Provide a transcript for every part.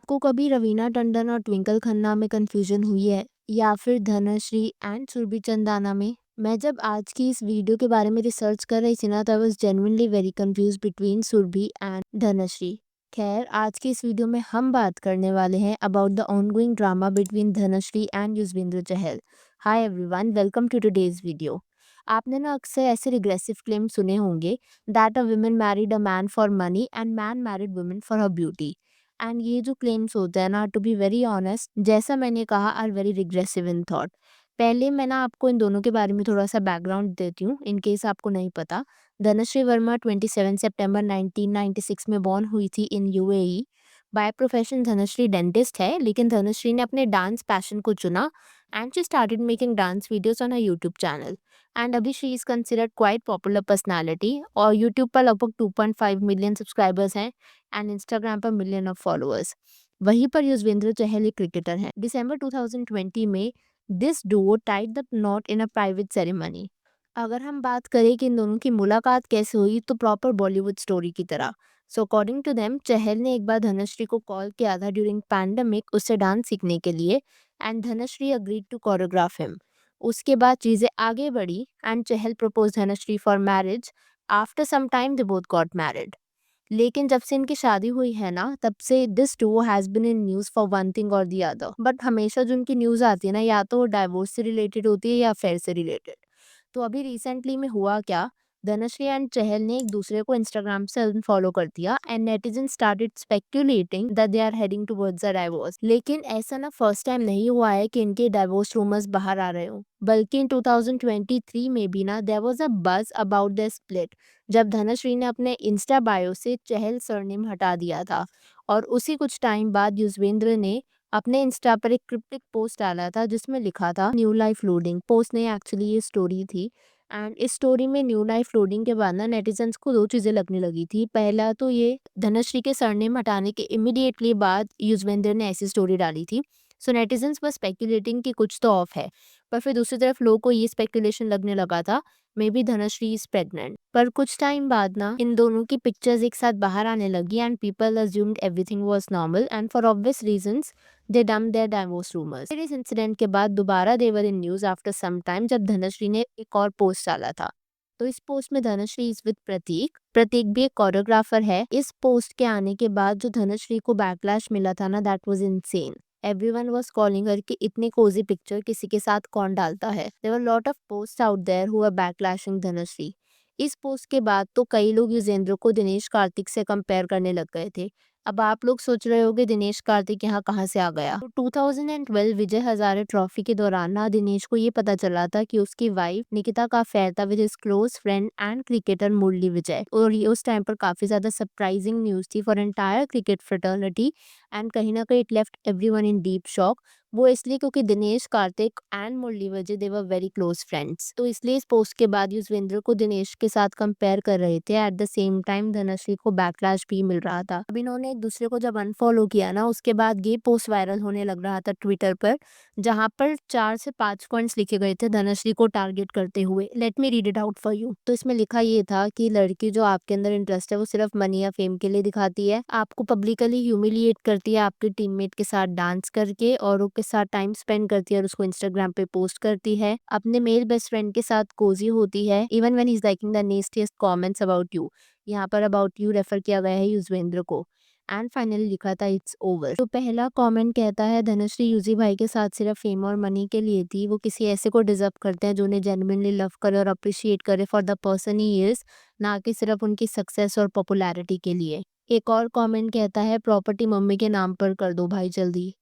आपको कभी रवीना टंडन और ट्विंकल खन्ना में कंफ्यूजन हुई है या फिर धनश्री एंड सुरभि चंदाना में? मैं जब आज की इस वीडियो के बारे में रिसर्च कर रही थी ना, तो I was genuinely very confuse between Surbhi and Dhanashree. खैर, आज की इस वीडियो में हम बात करने वाले हैं about the ongoing drama between Dhanashree and Yuzvendra Chahal. Hi everyone, welcome to today's video. आपने ना अक्सर ऐसे रिग्रेसिव क्लेम सुने होंगे that a woman married a man for money and man married woman for her beauty. And ये जो क्लेम्स होते हैं ना, टू बी वेरी ऑनेस्ट, जैसा मैंने कहा, are very regressive in thought. पहले मैं ना आपको इन दोनों के बारे में थोड़ा सा बैकग्राउंड देती हूँ इन केस आपको नहीं पता। धनश्री वर्मा 27 सितंबर 1996 में बॉर्न हुई थी in UAE. By profession Dhanashree dentist है, लेकिन धनश्री ने अपने डांस पैशन को चुना and she started making dance videos on a YouTube channel. And अभी she is considered quite popular personality और यूट्यूब पर लगभग 2.5 मिलियन सब्सक्राइबर्स हैं एंड इंस्टाग्राम पर मिलियन ऑफ फॉलोअर्स। वहीं पर युजवेंद्र चहल एक क्रिकेटर हैं। दिसंबर 2020 में this Duo tied the not in a private ceremony. अगर हम बात करें कि इन दोनों की मुलाकात कैसे हुई, तो प्रॉपर बॉलीवुड स्टोरी की तरह। सो अकॉर्डिंग टू देम, चहल ने एक बार धनश्री को कॉल किया था ड्यूरिंग पैंडमिक उससे डांस सीखने के लिए and Dhanashree agreed to choreograph him. उसके बाद चीज़ें आगे बढ़ी and Chahal propose Dhanashree for marriage. After some time they both got married. लेकिन जब से इनकी शादी हुई है ना, तब से this duo has been in news for one thing और द अदर। बट हमेशा जो इनकी न्यूज़ आती है ना, या तो वो डाइवोर्स से रिलेटेड होती है या अफेयर से रिलेटेड। तो अभी रिसेंटली में हुआ क्या, धनश्री एंड चहल ने एक दूसरे को इंस्टाग्राम से अनफॉलो कर दिया and netizen started speculating that they are heading towards a divorce. लेकिन ऐसा ना फर्स्ट टाइम नहीं हुआ है कि इनके डाइवोर्स रूमर्स बाहर आ रहे हो, बल्कि इन 2023 में भी ना देयर वाज अ बज अबाउट द स्प्लिट, जब धनश्री ने अपने इंस्टा बायो से चहल सरनेम हटा दिया था। और उसी कुछ टाइम बाद युजवेंद्र ने अपने इंस्टा पर एक क्रिप्टिक पोस्ट डाला था जिसमें लिखा था न्यू लाइफ लोडिंग। पोस्ट नहीं, एक्चुअली ये स्टोरी थी। एंड इस स्टोरी में न्यू लाइफ लोडिंग के बाद ना नेटिजन्स को दो चीज़ें लगने लगी थी। पहला तो ये, धनश्री के सरनेम हटाने के इमिडिएटली बाद युजवेंद्र ने ऐसी स्टोरी डाली थी। सो नेटिजन्स वर स्पेक्यूलेटिंग कि कुछ तो ऑफ है। पर फिर दूसरी तरफ लोगों को ये स्पेक्यूलेशन लगने लगा था may be Dhanashree is pregnant. पर कुछ टाइम बाद ना इन दोनों की पिक्चर्स एक साथ बाहर आने लगी and people assumed everything was normal and for obvious reasons they dumped their divorce rumours. फिर इस इंसिडेंट के बाद दोबारा they were in news after some time, जब धनश्री ने एक और पोस्ट डाला था। तो इस पोस्ट में धनश्री इज विद प्रतीक। प्रतीक भी एक कोरियोग्राफर है। इस पोस्ट के आने के बाद जो धनश्री को बैकलैश मिला था ना, that was insane. Everyone was calling her कि इतनी कोजी पिक्चर किसी के साथ कौन डालता है। There were lot of post out there who are backlashing Dhanashree. इस पोस्ट के बाद तो कई लोग युजेंद्र को दिनेश कार्तिक से कंपेयर करने लग गए थे। अब आप लोग सोच रहे होंगे दिनेश कार्तिक यहाँ कहाँ से आ गया। तो 2012 विजय हजारे ट्रॉफी के दौरान ना दिनेश को ये पता चला था कि उसकी वाइफ निकिता का अफेयर था with his close friend and cricketer Murali Vijay. और ये उस टाइम पर काफी ज्यादा सरप्राइजिंग न्यूज थी for entire cricket fraternity and कहीं ना कहीं it left everyone in deep shock. वो इसलिए क्योंकि Dinesh Karthik and Murali Vijay they were very close friends. तो इसलिए इस पोस्ट के बाद युजवेंद्र को दिनेश के साथ कंपेयर कर रहे थे। At the same time Dhanashree को बैकलैश भी मिल रहा था। अब इन्होंने एक दूसरे को जब अनफॉलो किया ना, उसके बाद ये पोस्ट वायरल होने लग रहा था ट्विटर पर, जहाँ पर 4 से 5 पॉइंट्स लिखे गए थे धनश्री को टारगेट करते हुए। Let me read it out for you. तो इसमें लिखा ये था कि लड़की जो आपके अंदर इंटरेस्ट है वो सिर्फ मनी या फेम के लिए दिखाती है, आपको पब्लिकली ह्यूमिलिएट करती है आपके टीममेट के साथ डांस करके और उसके साथ टाइम स्पेंड करती है और उसको इंस्टाग्राम पे पोस्ट करती है, अपने मेल बेस्ट फ्रेंड के साथ कोजी होती है even when he is liking the nastiest comments about you. यहाँ पर अबाउट यू रेफर किया गया है युजवेंद्र को। एंड फाइनली लिखा था इट्स ओवर। तो पहला कमेंट कहता है धनश्री यूजी भाई के साथ सिर्फ फेम और मनी के लिए थी, वो किसी ऐसे को डिजर्व करते हैं जो उन्हें जेन्युइनली लव करे और अप्रिशिएट करे for the person he is, ना कि सिर्फ उनकी सक्सेस और पॉपुलैरिटी के लिए। एक और कमेंट कहता है प्रॉपर्टी मम्मी के नाम पर कर दो भाई जल्दी।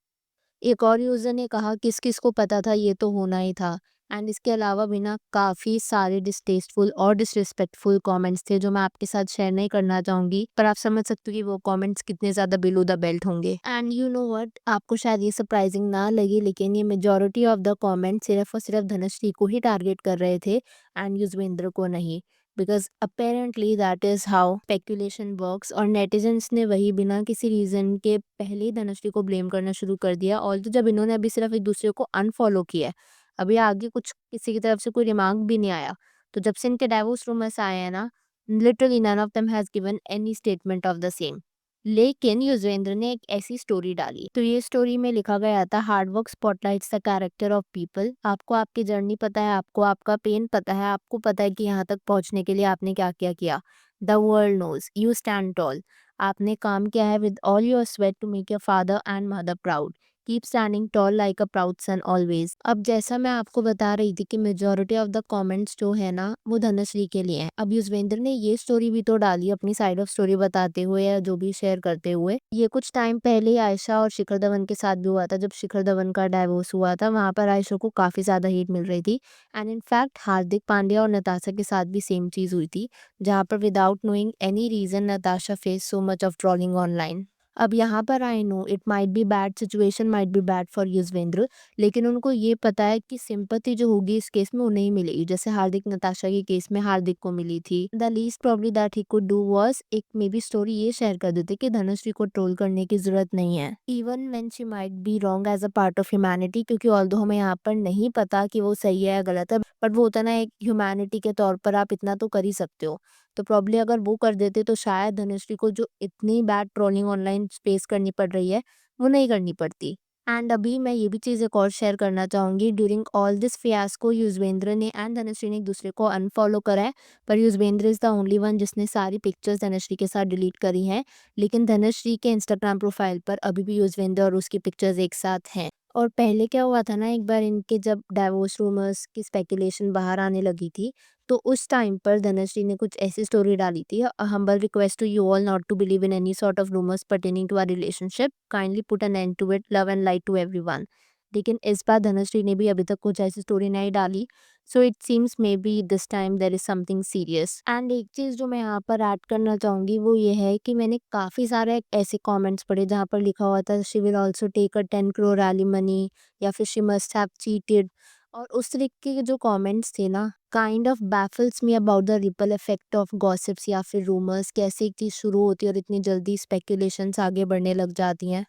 एक और यूजर ने कहा किस किस को पता था ये तो होना ही था। एंड इसके अलावा भी ना काफ़ी सारे डिस्टेस्टफुल और डिसरिस्पेक्टफुल कमेंट्स थे जो मैं आपके साथ शेयर नहीं करना चाहूँगी, पर आप समझ सकते हो कि वो कमेंट्स कितने ज़्यादा बिलो द बेल्ट होंगे। एंड यू नो व्हाट, आपको शायद ये सरप्राइजिंग ना लगे, लेकिन ये मेजॉरिटी ऑफ द कमेंट सिर्फ और सिर्फ धनश्री को ही टारगेट कर रहे थे एंड युजवेंद्र को नहीं। Because apparently that is how speculation works. और नेटिजन्स ने वही बिना किसी रीजन के पहले ही धनश्री को ब्लेम करना शुरू कर दिया। और तो जब इन्होंने अभी सिर्फ एक दूसरे को अनफॉलो किया है, अभी आगे कुछ किसी की तरफ से कोई रिमार्क भी नहीं आया। तो जब से इनके डाइवोर्स रूमर्स आए हैं ना, literally none of them has given any statement of the same. लेकिन युजवेंद्र ने एक ऐसी स्टोरी डाली। तो ये स्टोरी में लिखा गया था, hard work spotlights the character of people. आपको आपकी जर्नी पता है, आपको आपका पेन पता है, आपको पता है कि यहाँ तक पहुँचने के लिए आपने क्या क्या किया। The world knows you stand tall. आपने काम किया है with all your sweat to make your father and mother proud. Keep standing tall like a proud son always. अब जैसा मैं आपको बता रही थी कि मेजोरिटी ऑफ द कमेंट्स जो है ना वो धनश्री के लिए हैं। अब युजवेंद्र ने ये स्टोरी भी तो डाली अपनी साइड ऑफ स्टोरी बताते हुए या जो भी शेयर करते हुए। ये कुछ टाइम पहले ही आयशा और शिखर धवन के साथ भी हुआ था। जब शिखर धवन का डाइवोर्स हुआ था वहां पर आयशा को काफी ज्यादा हीट मिल रही थी। एंड इनफैक्ट हार्दिक पांड्या और नताशा के साथ भी सेम चीज हुई थी, जहाँ पर without knowing any reason Natasha face so much of trolling online. अब यहाँ पर I know it might be bad, situation might be bad for Yuzvendra, लेकिन उनको ये पता है कि सिंपैथी जो होगी इस केस में उन्हें ही मिलेगी, जैसे हार्दिक नताशा के केस में हार्दिक को मिली थी। The least probably that he could do was एक मे बी स्टोरी ये शेयर कर देते कि धनुश्री को ट्रोल करने की जरूरत नहीं है, even when she might be wrong as a part of humanity. क्योंकि ऑल्दो हमें यहाँ पर नहीं पता कि वो सही है या गलत है, बट वो होता है ना, एक ह्यूमैनिटी के तौर पर आप इतना तो कर ही सकते हो। तो प्रॉब्ली अगर वो कर देते तो शायद धनुश्री को जो इतनी बैड ट्रोलिंग ऑनलाइन फेस करनी पड़ रही है वो नहीं करनी पड़ती। एंड अभी मैं ये भी चीज़ एक और शेयर करना चाहूँगी, during all this fiasco Yuzvendra ने एंड धनुश्री ने एक दूसरे को अनफॉलो करा है। पर Yuzvendra is the only one जिसने सारी पिक्चर्स धनुश्री के साथ डिलीट करी हैं। लेकिन धनुश्री के इंस्टाग्राम प्रोफाइल पर अभी भी युजवेंद्र और उसकी पिक्चर्स एक साथ हैं। और पहले क्या हुआ था ना, एक बार इनके जब डाइवोर्स रूमर्स की स्पेकुलेशन बाहर आने लगी थी, तो उस टाइम पर धनश्री ने कुछ ऐसी स्टोरी डाली थी, a humble request to you all not to believe in any sort of rumours pertaining to our relationship, kindly put an end to it, love and light to everyone. लेकिन इस बार धनश्री ने भी अभी तक कुछ ऐसी स्टोरी नहीं डाली। So it seems may be this time there is something serious. And एक चीज़ जो मैं यहाँ पर ऐड करना चाहूँगी वो ये है कि मैंने काफ़ी सारे ऐसे कमेंट्स पढ़े जहाँ पर लिखा हुआ था, she will also take a 10 crore alimony, या फिर शी मस्ट हैव चीटेड। और उस तरीके के जो कमेंट्स थे ना, kind of baffles me about the ripple effect of gossips या फिर रूमर्स, कैसे एक चीज़ शुरू होती है और इतनी जल्दी स्पेकुलेशंस आगे बढ़ने लग जाती हैं।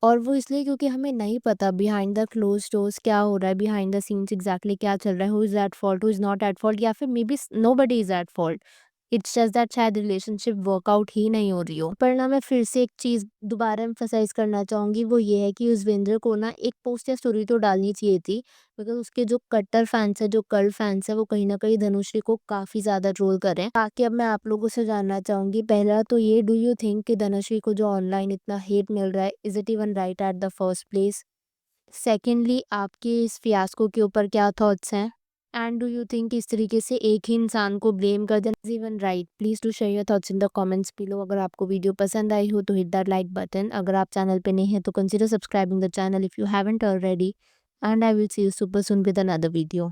और वो इसलिए क्योंकि हमें नहीं पता बिहाइंड द क्लोज डोर्स क्या हो रहा है, बिहाइंड द सीन्स एग्जैक्टली क्या चल रहा है, who is at fault, who is not at fault, या फिर may be nobody is at fault. It's just that शायद रिलेशनशिप वर्कआउट ही नहीं हो रही हो। पर ना मैं फिर से एक चीज़ दोबारा एम्फसाइज़ करना चाहूँगी, वो ये है कि युज़वेंद्र को ना एक पोस्ट या स्टोरी तो डालनी चाहिए थी, बिकॉज़ उसके जो कट्टर फैन्स हैं, जो कर्ल फैन्स हैं, वो कहीं न कहीं धनुश्री को काफ़ी ज़्यादा ट्रोल कर रहे हैं। बाकी अब मैं आप लोगों से जानना चाहूँगी, पहला तो ये, डू यू थिंक कि धनुश्री को जो ऑनलाइन इतना हेट मिल रहा है, is it even right at the first place? Secondly, आपके इस फियास्को के ऊपर क्या थॉट्स हैं? एंड डू यू थिंक इस तरीके से एक ही इंसान को ब्लेम कर देना is even right? Please to share your thoughts in the comments below. अगर आपको वीडियो पसंद आई हो तो हिट दैट लाइक बटन। अगर आप चैनल पे नए हैं तो consider subscribing the channel if you haven't already. And I will see you super soon with another video.